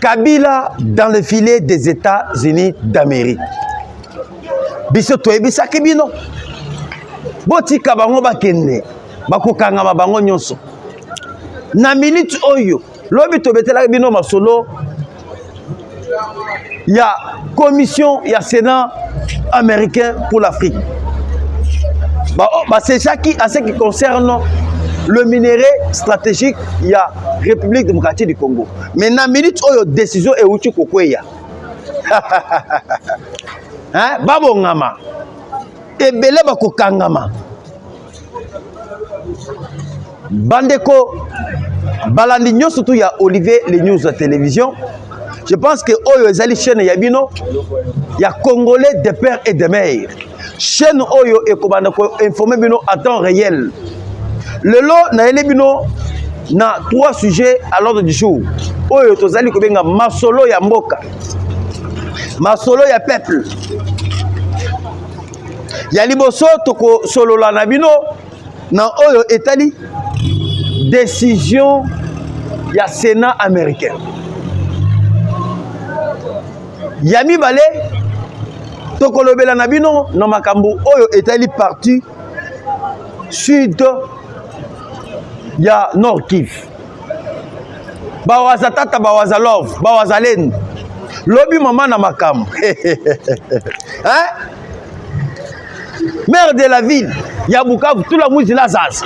Kabila dans le filet des États-Unis d'Amérique. Biso toyebisa kibino. Botika bango bakende. Bakokanga bango nyonso. Na minute oyo, lobi tobetela bino masolo. Il y a commission, il y a Sénat américain pour l'Afrique. C'est ça qui, à ce qui concerne le minerai stratégique, il y a République démocratique du Congo. Mais dans la minute où il y a décision et où tu kokweya. Hein? Babongama. Et belé bakokangama. Bandeko Balandigno, surtout il y a Olivier les news de télévision. Je pense que Oyo Ezali chaîne Yabino, il y a Congolais de père et de mère. Chaîne Oyo et Kobanda informé bino à temps réel. Le lot na elebino na 3 sujets à l'ordre du jour. Oyo tozali kobenga masolo ya mboka. Masolo ya peuple. Ya liboso toko solola na bino na Oyo etali décision ya Sénat américain. Yami Balé, Tokolobela Nabino, non makambo, Oyo Etali parti sud, ya Nord Kivu. Bawaza Tata, Bawaza Love, Bawaza Len. Lobi maman na makambo. Hein? Maire de la ville, ya Bukavu, tout la mouzi la zaz.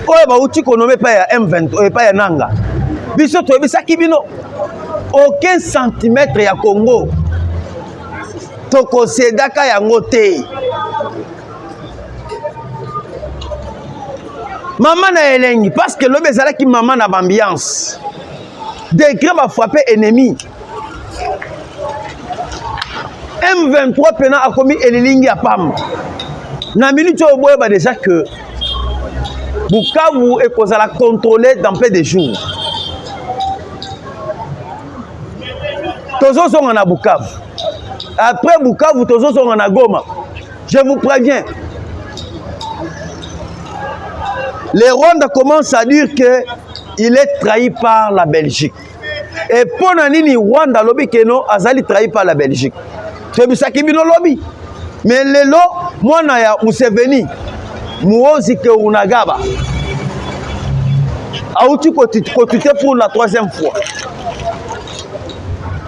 Oyo ba uti konome pa ya M20, pa ya Nanga. Biso to ebisa kibino. Aucun centimètre ya Congo. Toko sedaka ya ngote. Maman na elengi parce que l'homme ezala ki maman na ambiance. Des grands va frapper ennemi. M23 pena a commis elilingi à Pam. Na minute au boye ba déjà que Bukavu est kozala contrôler dans peu de jours. Tozo sont en Bukavu. Après Bukavu, Tozo sont en Goma. Je vous préviens. Les Rwandais commencent à dire qu'il est trahi par la Belgique. Et pour Nanini, Rwanda lobby keno azali trahi par la Belgique. C'est ça qui bino lobby. Mais le lot, moi na Museveni, muozi ke unagaba. Auti kotite pour la 3e fois.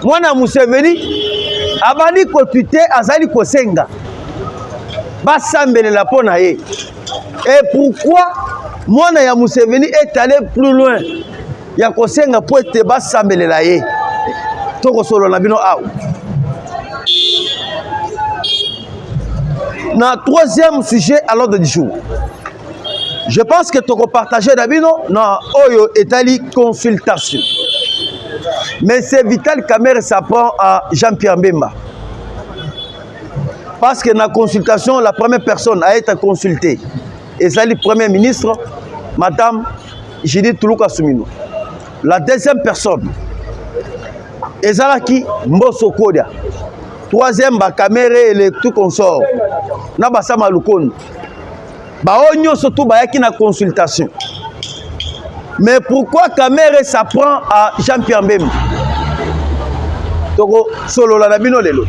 Mwana Museveni abandi kotute azali kosenga basambele la pona ye. Et pourquoi mwana ya Museveni est allé plus loin ya kosenga pour te basambele la ye. Toko solo na bino aw. Na 3e sujet à l'ordre du jour. Je pense que toko partager d'abino na oyo etali consultation. Mais c'est Vital Kamerhe s'apprend à Jean-Pierre Mbemba. Parce que dans la consultation, la première personne à être consultée, et c'est le Premier ministre, Madame Judith Toulouka Soumino. La deuxième personne, Ezalaki Mbosso Kodia. 3e, Kamerhe et le tout consort. Nabasama Lukon. Baonyo surtout Bayaki na consultation. Mais pourquoi Kamerhe s'apprend à Jean-Pierre Mbemba? Toko solo la nabino lelo.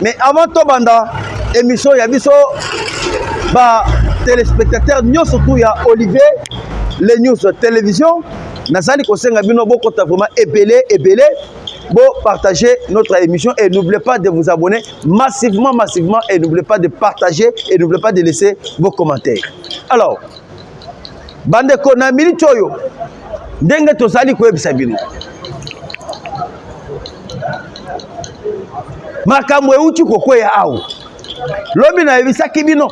Mais avant to banda émission ya biso ba téléspectateurs nyo surtout ya Olivier les news de télévision nazali kosenga bino boko ta vraiment ebelé bo partager notre émission et n'oubliez pas de vous abonner massivement et n'oubliez pas de partager et n'oubliez pas de laisser vos commentaires. Alors bandeko na minute oyo ndenge tozali koyebisa bino makambo euti kokweya awo lobi na yebisaki bino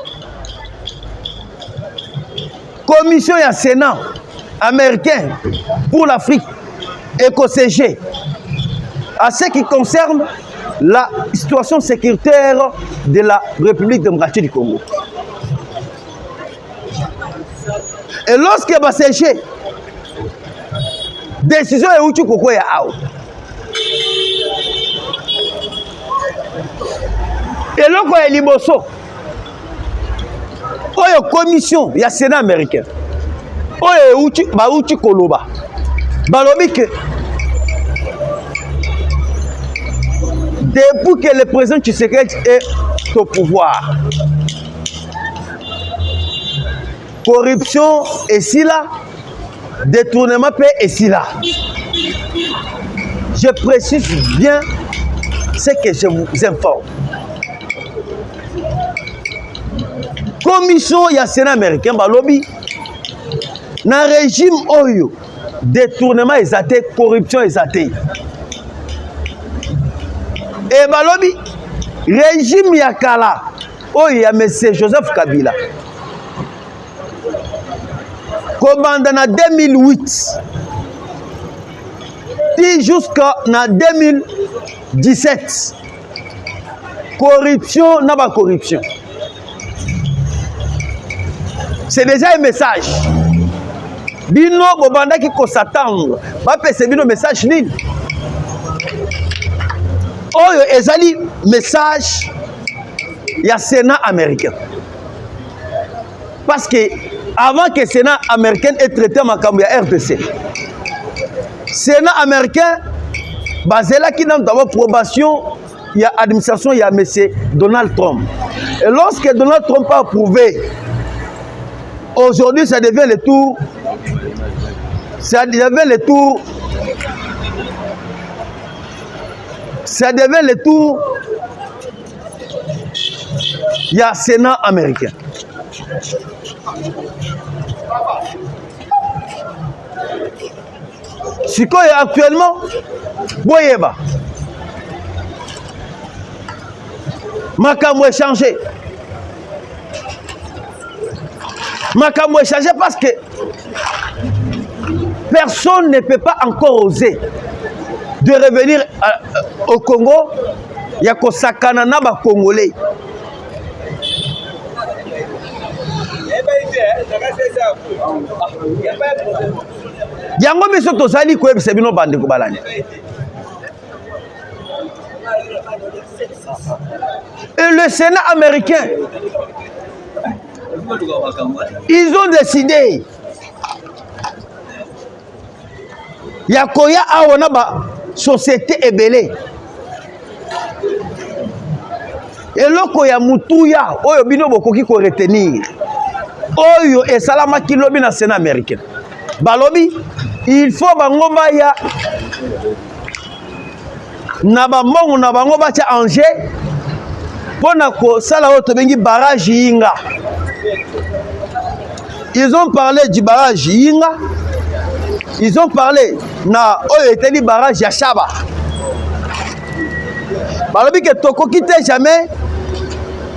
commission ya Sénat américain pour l'Afrique ECOCG à ce qui concerne la situation sécuritaire de la République démocratique du Congo. Et lorsque va sécher, décision est où tu peux ya aou. Et là quoi est liboso. Oyo commission, il y a Sénat américain. Oyo où tu koloba. balobi que depuis que le président Tshisekedi est au pouvoir, corruption est là, détournement est là. Je précise bien ce que je vous informe. Commission ya Sénat américain balobi na régime oyo détournement exaté, corruption exaté. Et balobi régime ya kala oyo ya monsieur Joseph Kabila kobanda na 2008 ti jusqu'à na 2017 corruption na ba corruption. C'est déjà un message. Bino bobanda ki ko s'attendre ba pese bino message nini oyo ezali message ya Sénat américain. Parce que avant que le Sénat américain ait traité makambo ya RDC, Sénat américain basé là qui n'a pas approbation, il y a administration, il y a M. Donald Trump. Et lorsque Donald Trump a approuvé, aujourd'hui ça devient le tour, il y a Sénat américain. Ce qu'on est actuellement, boyeba. Makambo est changé. Makambo est changé parce que personne ne peut pas encore oser de revenir au Congo. Il y a Kosakana Naba Congolais. Yango biso tozali koyebisa bino bandeko balani. Et le Sénat américain, ils ont décidé Yakoya awana ba société ebele. Eloko ya mutuya oyo bino bokoki ko retenir. Oyo esalama kilobi na Sénat américain. Balobi, il faut bangomba ya na bamongo na bango batia Angers pona ko sala oto bengi barrage Yinga. Ils ont parlé du barrage Yinga. Ils ont parlé na oyo eteli barrage ya Shaba. Balobi ke tokoki te jamais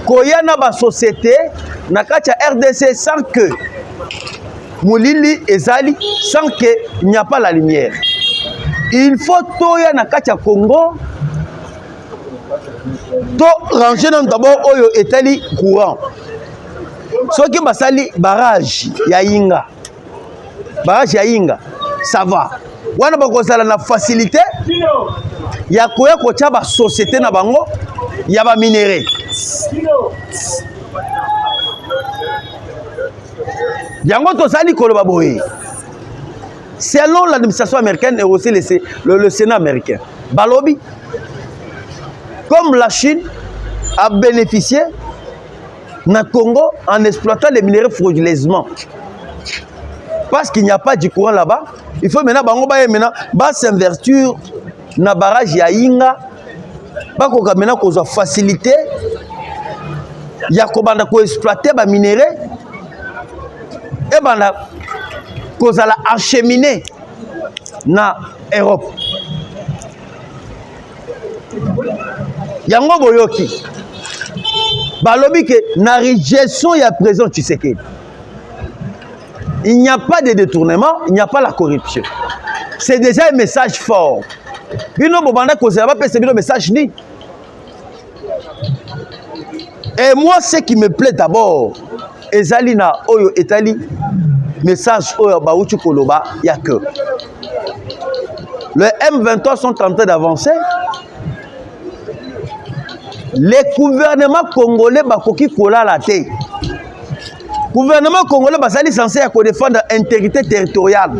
koya na ba société na kati ya RDC sans que Moulili ezali, sans qu'il n'y a pas la lumière. Il faut toya na kati ya Congo to ranger d'abord oyo etali courant. Ce qui basali barrage ya Yinga. Barrage ya Yinga, ça va. Wana bakozala na facilité ya koya kotia ba société na bango ya ba minéraux. Yango tozali koloba boye. Selon l'administration américaine et aussi le Sénat américain, balobi, comme la Chine a bénéficié na Congo en exploitant les minéraux frauduleusement, parce qu'il n'y a pas de courant là-bas, il faut maintenant bango ba s'invertir na barrage ya Yinga, ba ko kamena ko za facilité ya ko banda ko exploiter ba minéraux et banda kozala acheminé na Europe. Yango boyoki balobi ke na rejection ya président Tshisekedi, il n'y a pas de détournement, il n'y a pas la corruption. C'est déjà un message fort. Bino bobanda kozala ba pese bino message ni. Et moi ce qui me plaît d'abord ezali na oyo etali message oyo bauchi koloba ya que le M23 sont en train d'avancer. Les gouvernements congolais bakoki kola la te. Gouvernement congolais basali censé défendre l'intégrité territoriale.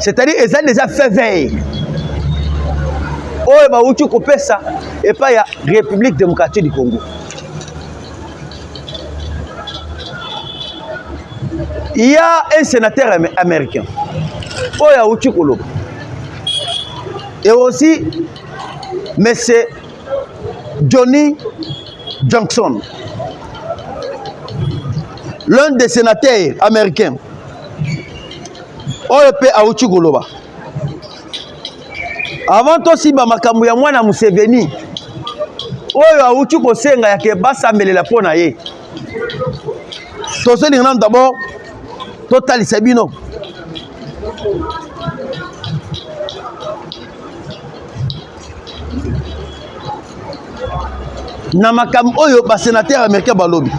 C'est-à-dire ils ont déjà fait veille. Oyo ba uchu kopesa et pas ya République démocratique du Congo. Il y a un sénateur américain. Oyo uchu kolo. Et aussi monsieur Johnny Johnson, l'un des sénateurs américains. Oyo pe auchu koloba. Avant aussi ba makambo ya mwana Museveni oyo auchu kosenga ya ke basambelela pona ye toseli ngana d'abord total sabino na makambo oyo ba sénateur américain balobi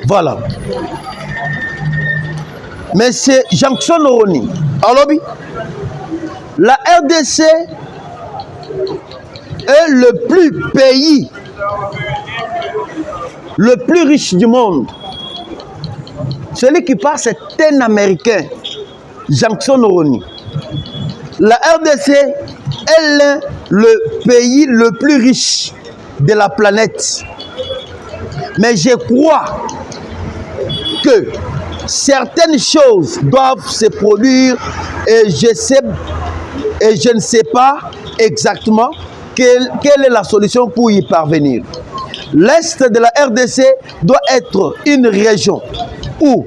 voilà. Monsieur Jackson Oroni, alobi, la RDC est le pays le plus riche du monde. Celui qui parle, c'est un Américain, Jackson Oroni. La RDC est le pays le plus riche de la planète. Mais je crois que certaines choses doivent se produire et je ne sais pas exactement quelle est la solution pour y parvenir. L'Est de la RDC doit être une région où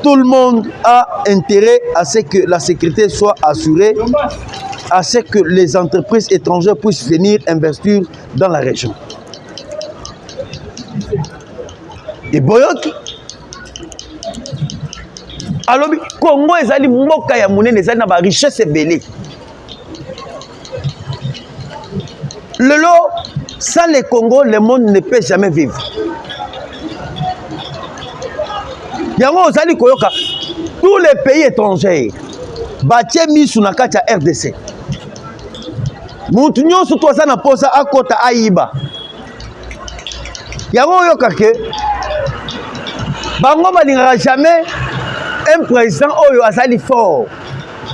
tout le monde a intérêt à ce que la sécurité soit assurée, à ce que les entreprises étrangères puissent venir investir dans la région. Et boyoki alobi Congo ezali mboka ya munene ezali na ba richesse ebele. Lelo sans le Congo le monde ne peut jamais vivre. Yango ozali koyoka tous les pays étrangers batie misu na kati ya RDC. Mutu nyonso to aza na posa akota aiba. Yango oyoka ke bango balingaka jamais un président oyo azali fort,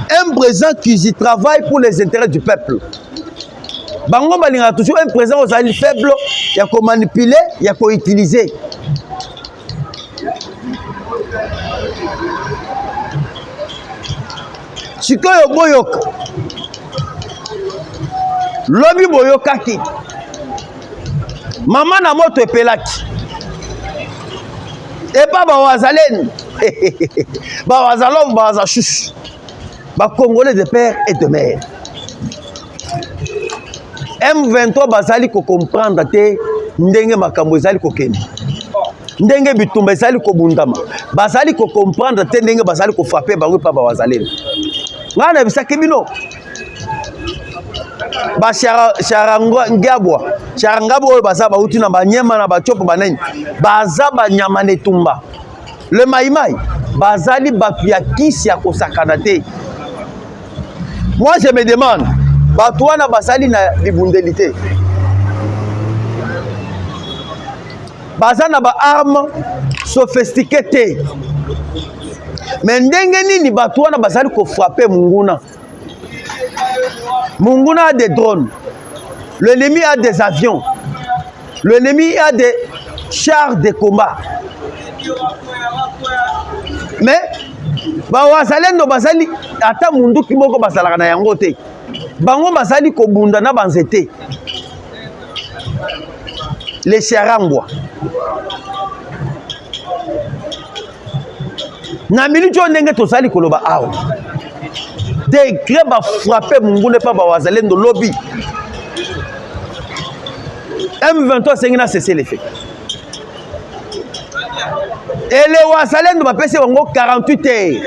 un président qui y travaille pour les intérêts du peuple. Bango balingaka toujours un président azali faible, ya ko manipuler, ya ko utiliser. Sikoyo boyoka lobi boyokaki mama na moto epelaki epa bawazaleni bawazalom bawazashushu bakongolais de père et de mère. M23 bazali ko comprendre te ndenge makambo ezali kokende, ndenge bitumba ezali kobundama, bazali ko comprendre te ndenge bazali ko frapper bango pa bawazaleni. Ngana bisaki bino ba charangabwa oyo baza bauti na banyema na bachopo banani baza banyama netumba le maïmaï bazali batu ya kisi ya kosakana te. Moi je me demande batu wana bazali na bibundelité, baza na ba arme sophistiquée te, mais ndenge nini batu wana bazali ko frapper munguna. Munguna a des drones, l'ennemi a des avions, l'ennemi a des chars de combat. Mais bawazalendo bazali ata mundu kimoko basalaka na yango te. Bango bazali ko bunda na banzete. Les charangwa. Na minute ndenge tosali koloba awo. Degré va frapper mungune pa bawazalendo lobby. M23 sengina cesser les faits. Et les wazalendo va passer 48 heures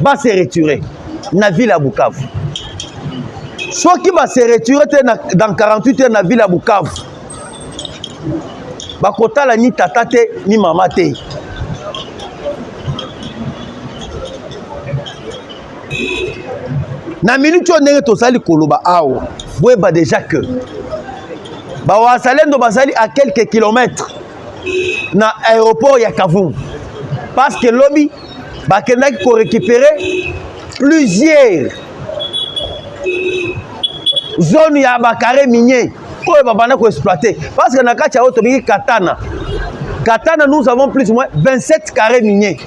va se retirer na ville à Bukavu. Soit qui va se retirer dans 48 heures na ville à Bukavu. Bakota la ni tatate ni mama te. Na minute on ndenge tosali koloba awo boyeba déjà que bawazalendo bazali à quelques kilomètres na aéroport ya Kavumu parce que lobi bakendaki ko récupérer plusieurs zones ya bakare minier oyo babanda ko exploiter parce que na kati ya oto biki Katana. Katana, nous avons plus ou moins 27 carrés miniers.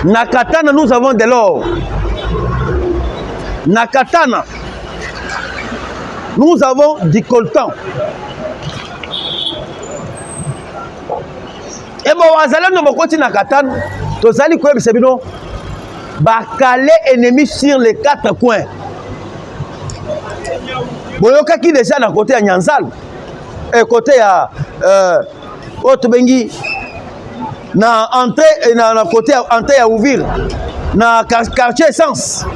Na Katana, nous avons de l'or. Na Katana, nous avons du coltan. Et bon, Azalem de Mokoti na Katana, Tozali Koueb Sebino, Bakale ennemi sur les 4 coins. Boyoka qui déjà d'un côté à Nyanzal, et côté à Otobengi, na entrée na côté entrée à Ouvir, na quartier Essence.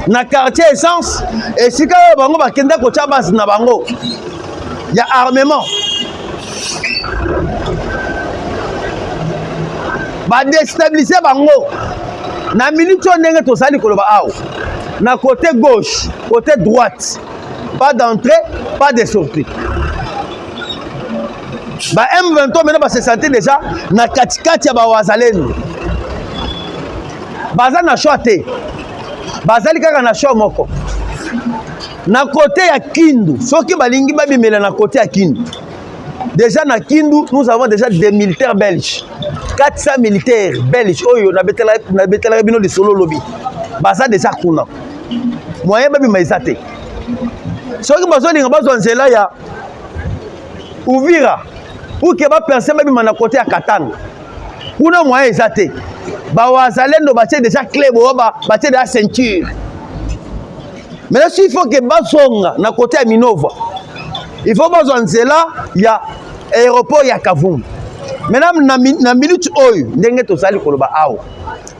Na quartier Essence, et si quand bango bakenda ko chabas na bango, il y a armement. Ba déstabiliser bango. Na minute on ndenge to sali koloba awo. Na côté gauche, côté droite. Pas d'entrée, pas de sortie. Ba M23 maintenant se sentir déjà na katikati ya ba wazalendo. Baza na choite. Bazali kaka na show moko. Na côté ya Kindu, soki balingi babimela na côté ya Kindu. Déjà na Kindu, nous avons déjà des militaires belges. 400 militaires belges. Oyo na betela bino de solo lobby. Baza déjà kuna. Moyen babi maizate. Soki bazoni ngabazo nzela ya Uvira. Ou ke ba penser babi na côté ya Katana. Kuna moyen ezate. Ba wazalendo batie déjà clé boba, batie déjà ceinture. Maintenant s'il faut que bazonga na côté ya Minova. Il faut bazonga nzela ya aéroport ya Kavumu. Maintenant na minute oyo ndenge tozali koloba awo.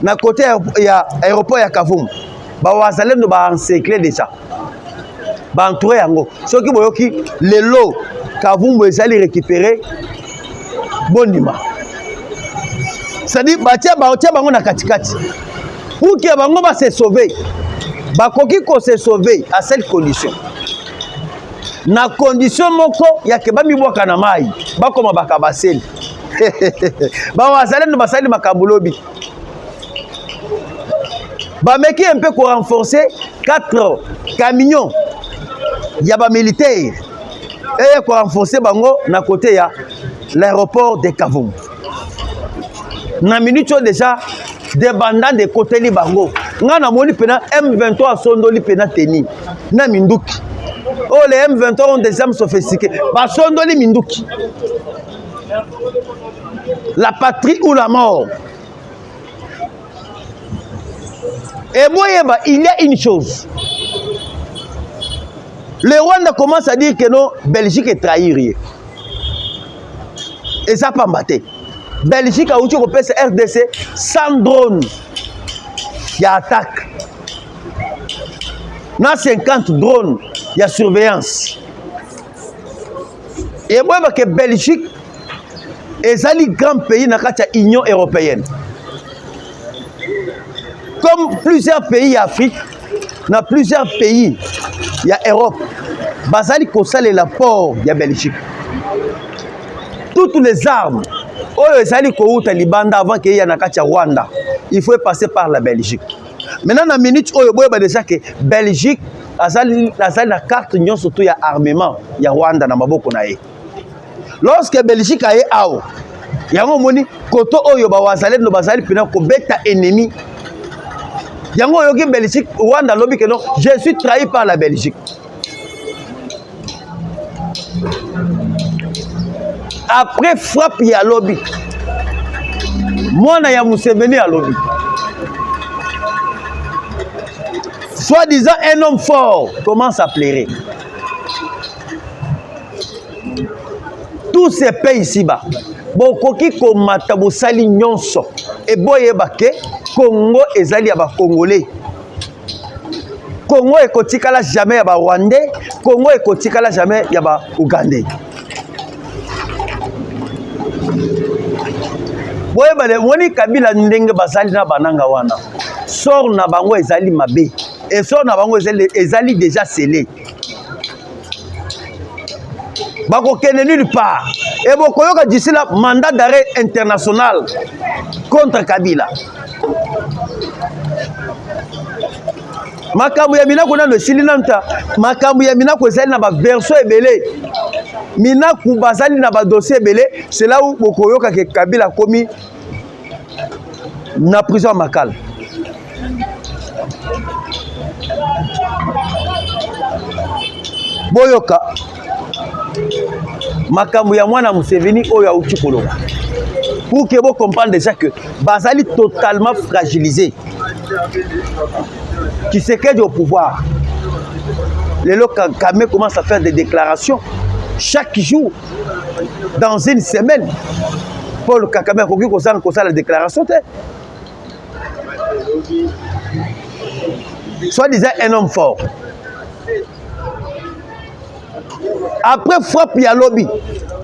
Na côté ya aéroport ya Kavumu. Ba wazalendo ba encercler déjà. Ba entourer yango. Soki boyoki lelo Kavumu ezali récupérer Bondima. C'est-à-dire batia bango na katikati. Pour que bango ba se sauver. Ba koki ko se sauver à cette condition. Na condition moko ya ke ba mibwaka na mai. Ba koma bakabaseli. Ba wazalendo basali makabulobi. Ba meki un peu pour renforcer 4 camions. Ya ba militaire. Et pour renforcer bango na côté ya l'aéroport de Kavumu. Na minute déjà des bandits de côté li bango. Nga na moni pena M23 sondoli pena teni. Na minduki. Oh les M23 ont des armes sophistiquées. Ba sondoli minduki. La patrie ou la mort. Et moi il y a une chose. Le Rwanda commence à dire que non, Belgique est trahie. Et ça pas maté. Belgique a outil repère RDC sans drone. Il y a attaque. Dans 50 drones, il y a surveillance. Et moi, que Belgique est un grand pays dans l'Union européenne. Comme plusieurs pays d'Afrique, dans plusieurs pays, il y a Europe. Basali Kosal est l'apport de la Belgique. Toutes les armes, avant qu'il y ait un Rwanda, il faut passer par la Belgique. Maintenant, dans la minute où il y a déjà que la Belgique a la carte surtout il y a armement, il y a Rwanda dans Maboko. Lorsque la Belgique a eu, il y a un moni, koto oyo bawazale no bazali pena ko beta ennemi. Yango yoki Belgique, Rwanda lobi que non, je suis trahi par la Belgique. Après frappe il y a lobby. Moi na ya Museveni à lobby. Soi-disant un homme fort commence à pleurer. Tous ces pays ici-bas, bokoki komata bosali nyonso et boyeba ke Congo ezali ya ba Congolais. Congo ekotikala jamais ya ba Rwandais, Congo ekotikala jamais ya ba Ougandais. boye bale moni Kabila ndenge basali na bananga wana sort na bango ezali mabe et sort na bango ezali déjà scellé bako kene nulle part et boko yoka d'ici là mandat d'arrêt international contre Kabila makambo ya Minaku na no silinanta makambo ya Minaku ezali na ba version ebele Minaku bazali na ba dossier ebele c'est là où boko yoka ke Kabila komi na prison Makala boyoka makambo ya mwana Museveni oyo auti koloba pour que vous compreniez déjà que bazali totalement fragilisé qui se quede au pouvoir. Les locaux commencent à faire des déclarations chaque jour dans une semaine. Paul Kagame a fait la déclaration. Soit disant un homme fort. Après frappe, il y a lobby.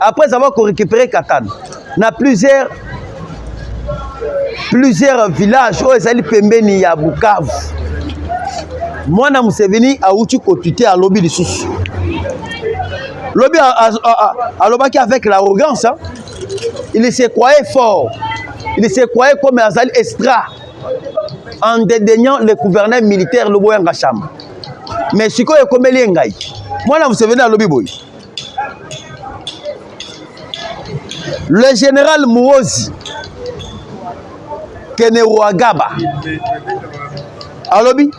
Après avoir récupéré Katane, il y a plusieurs villages où ils allaient pembeni à Bukavu. Moi, je suis venu à Outi Kotute à lobby de sous. Lobby à lobby avec l'arrogance. Hein? Il se croyait fort. Il se croyait comme Azali Estra en dédaignant le gouverneur militaire Lobo Ngacham. Mais ce qu'on est comme Liengaï. Moi, je suis venu à lobby boy. Le général Mouozi Kenerouagaba à lobby.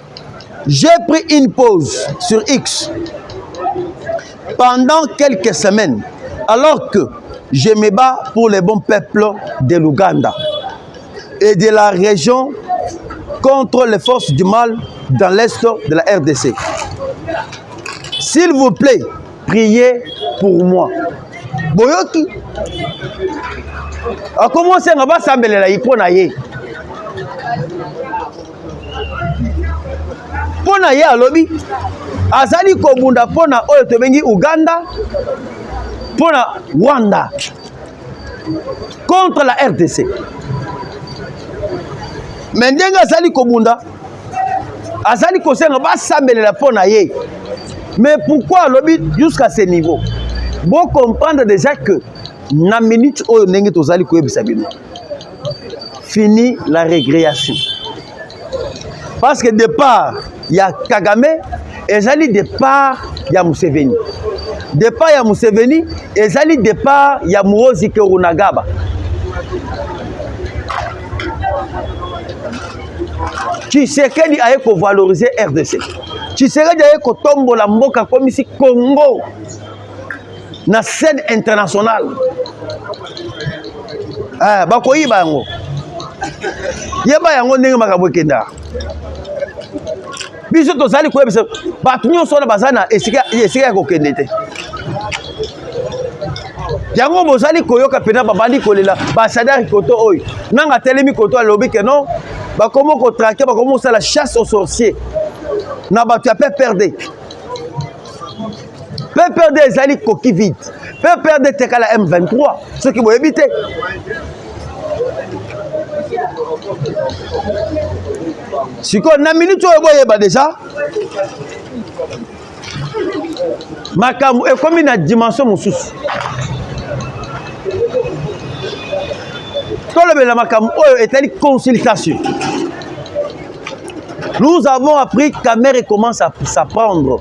J'ai pris une pause sur X pendant quelques semaines alors que je me bats pour les bons peuples de l'Ouganda et de la région contre les forces du mal dans l'est de la RDC. S'il vous plaît, priez pour moi. Boyoki a commencé à s'assembler la Iponaye. Pona ya lobby azali kobunda pona oyo tobengi Uganda pona Rwanda contre la RDC. Mais ndenge azali kobunda azali kosenga basambelela pona ye. Mais pourquoi lobby jusqu'à ce niveau? Bon comprendre déjà que na minute oyo ndenge tozali koyebisa bino. Fini la récréation. Parce que départ il y a Kagame et Zali départ il y a Museveni. Départ il y a Museveni et Zali départ il y a Muhoozi Kainerugaba. Tshisekedi a été valorisé RDC. Tshisekedi a été tombola mboka comme ici Congo na scène internationale. Ah bakoyi bango. Yeba yango ndenge makabo kenda. Biso tozali koyebisa bato nyonso na bazana esika ya kokende te. Yango bozali koyoka pena babandi kolela basadari koto oyo. Nanga telemi koto alobi ke non bakomo ko traquer bakomo la chasse aux sorciers. Na bato ya PPRD. PPRD ezali koki vite. PPRD tekala M23 ce qui boye éviter. Si on a minute déjà, et comme une dimension moussous. Tout le est une consultation. Nous avons appris qu'Amère commence à s'apprendre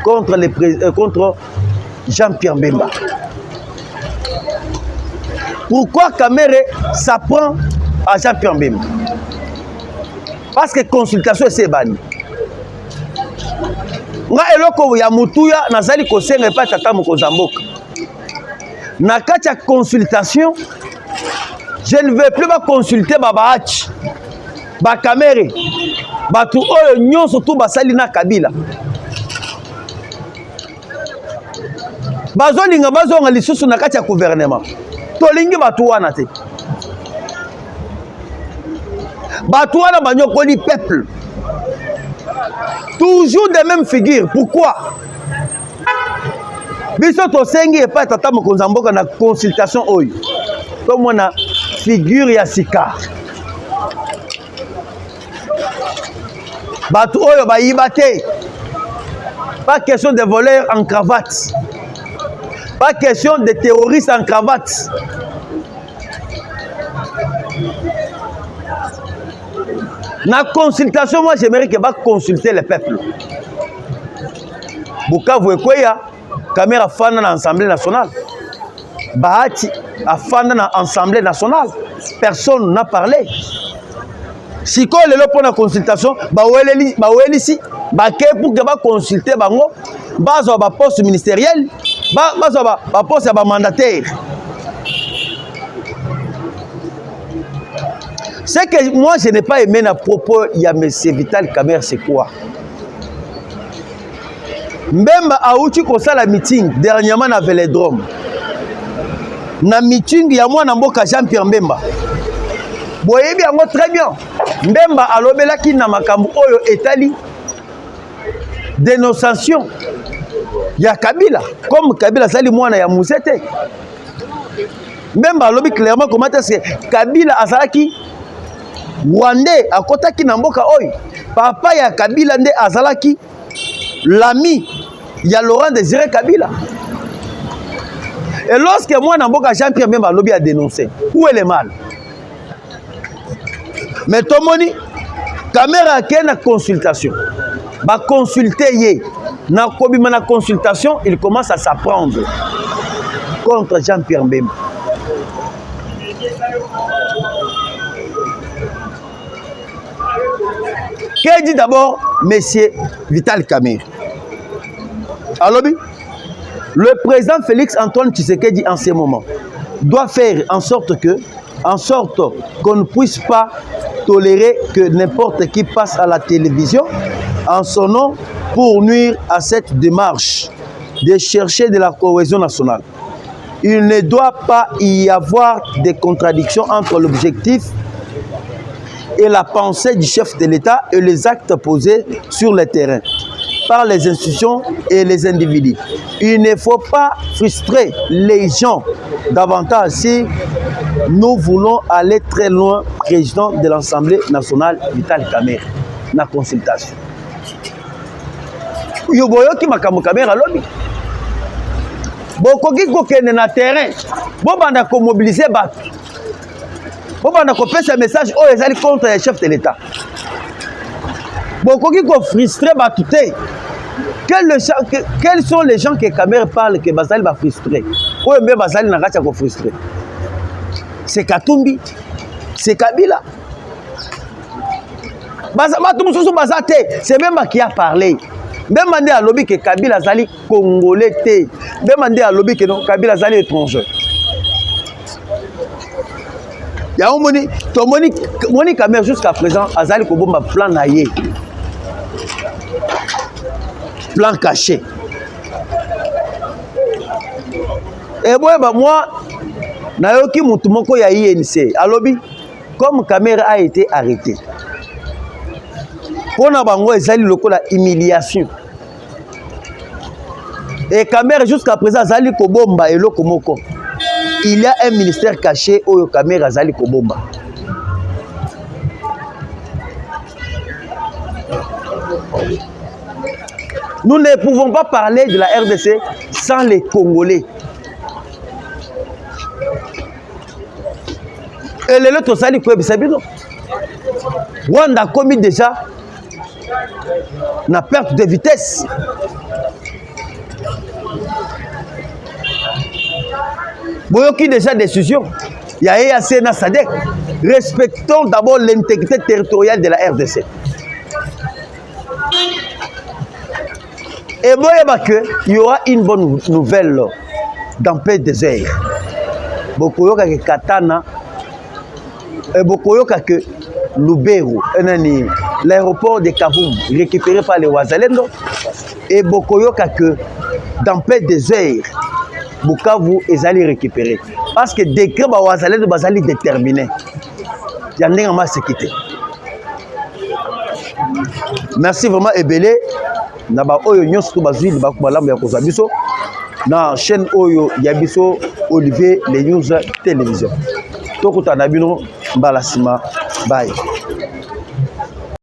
contre Jean-Pierre Bemba. Pourquoi Kamere s'apprend à Jean-Pierre Bemba? Parce que consultation c'est banni. Nga eloko ya mutuya nazali kosenga pa tata mokozamboka. Na kati ya consultation, je ne veux plus consulter Babaachi, Bakamere, Batu oyo nyonso tu basali na Kabila. Bazolinga bazonga lisusu na kati ya gouvernement. Tolingi batu wana te. Batu wana banyokoli peuple. Toujours des mêmes figures. Pourquoi? Biso to sengi et pas tata mokonza mboka na consultation oyo. Comme on a figure ya sika. Batu oyo ba yibate. Pas question de voleurs en cravate. Pas question de terroristes en cravate. Na consultation, moi j'aimerais que va consulter le peuple. Bukavu Ekweya, caméra fana dans l'Assemblée nationale. Bahati a fana dans l'Assemblée nationale. Personne n'a parlé. Si quand le pour la consultation, baweli si, baké pour que va consulter bango, bazo ba poste ministériel, bazo ba poste ba mandataire. Ce que moi je n'ai pas aimé à propos il y a M. Vital Kamerhe, c'est quoi? Mbemba a outi comme ça la meeting dernièrement na Vélodrome. Na meeting ya moi na mboka Jean-Pierre Mbemba. Boyebi yango très bien. Mbemba alobelaki na makambo oyo etali dénonciation ya Kabila. Comme Kabila sali mwana ya Musete. Mbemba alobi clairement comment est-ce que Kabila azalaki Wande akotaki na mboka oyo. Papa ya Kabila nde azalaki l'ami ya Laurent Désiré Kabila. Et lorsque moi na mboka Jean-Pierre Mbemba alobi a dénoncé, où est le mal? Mais Tomoni, caméra qui est na consultation, va consulter yé. Na kobima na consultation, il commence à s'apprendre contre Jean-Pierre Mbemba. Qu'est dit d'abord Monsieur Vital Kamerhe? Alors, le président Félix Antoine Tshisekedi en ce moment doit faire en sorte qu'on ne puisse pas tolérer que n'importe qui passe à la télévision en son nom pour nuire à cette démarche de chercher de la cohésion nationale. Il ne doit pas y avoir de contradictions entre l'objectif et la pensée du chef de l'État et les actes posés sur le terrain par les institutions et les individus. Il ne faut pas frustrer les gens davantage si nous voulons aller très loin. Président de l'Assemblée nationale, Vital Kamerhe, na consultation. Yoboyoki makambo Kamerhe alobi. Bokoki kokende na terrain, bobanda ko mobiliser bato. Bobanda ko pesa message o ezali contre le chef de l'État. Bokoki ko frustrer bato te. Quels sont les gens que Kamerhe parle que Bazali va frustrer? Oyo mbe Bazali na kati ya ko frustrer. C'est Katumbi, c'est Kabila. C'est même qui a parlé. Même mandé à lobby que Kabila Zali congolais. Même mandé à lobby que Kabila Zali étranger. Il y a un moni Kamerhe jusqu'à présent, Azali Kobomba plan naïe. Plan caché. Et moi, Nayoki Moutoumoko ya INC, alobi, comme Kamerhe a été arrêté. Pour Nabango, ezali lokola humiliation. Et Kamerhe jusqu'à présent, Azali Kobomba et Lokomoko. Il y a un ministère caché où Kamerhe Azali Kobomba. Nous ne pouvons pas parler de la RDC sans les Congolais. Et les autres sali quoi bisabino. Rwanda a commis déjà la perte de vitesse. Boyoki déjà décision. Il y a EAC na SADC. Respectons d'abord l'intégrité territoriale de la RDC. Et moi, il y aura une bonne nouvelle dans peu de heures. Bokoyoka ke Katana et Bokoyoka que Lubero, l'aéroport de Kavumu, récupéré par les Wazalendo, et Bokoyoka que dans peu de heures, Bukavu est allé récupérer. Parce que décret ba Wazalendo bazali déterminé. Il y a un mal sécurité. Merci vraiment Ebele. Naba oyo nyonso bazwi bakubalamu ya kozabiso na chaîne oyo ya biso Olivier les News Télévision. tokutana bino mbala sima. Bye.